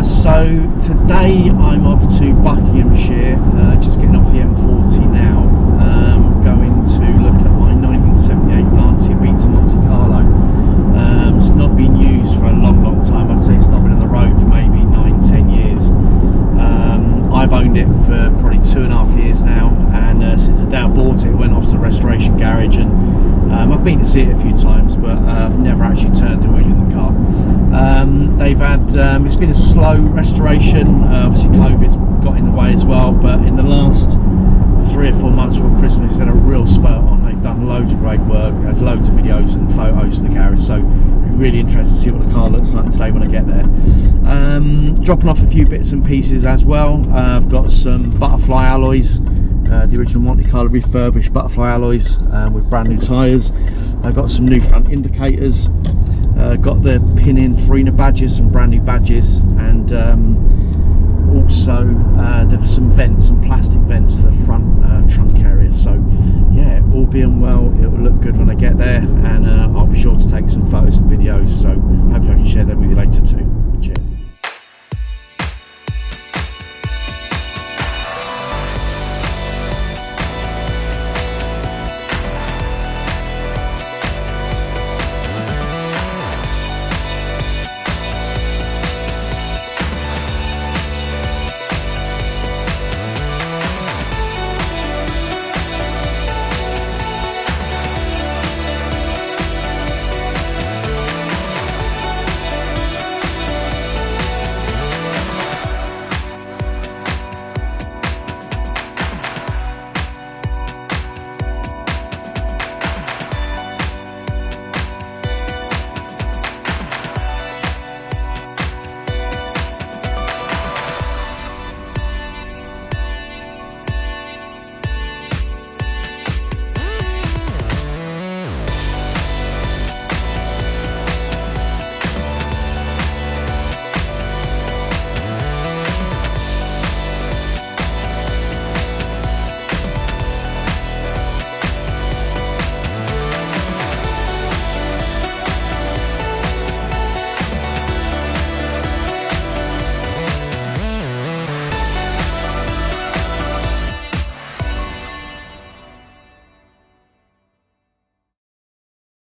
So today I'm off to Buckinghamshire, just getting off the M40 now, going to look at my 1978 Lancia Beta Montecarlo. It's not been used for a long time. I'd say it's not been on the road for maybe 9-10 years. I've owned it for probably 2.5 years now, and since the day I bought it, it went off to the restoration garage, and I've been to see it a few times, but I've never actually turned a wheel in the car. They've had, it's been a slow restoration, obviously COVID's got in the way as well, but in the last 3 or 4 months before Christmas they had a real spurt on. They've done loads of great work, had loads of videos and photos in the garage, so it'll be really interesting to see what the car looks like today when I get there. Dropping off a few bits and pieces as well. I've got some butterfly alloys, the original Monte Carlo refurbished butterfly alloys with brand new tyres. I've got some new front indicators, got the pin-in Farina badges, some brand new badges, and also there were some vents, some plastic vents to the front trunk area. So yeah, all being well, it will look good when I get there, and I'll be sure to take some photos and videos, so hopefully I can share them with you later too.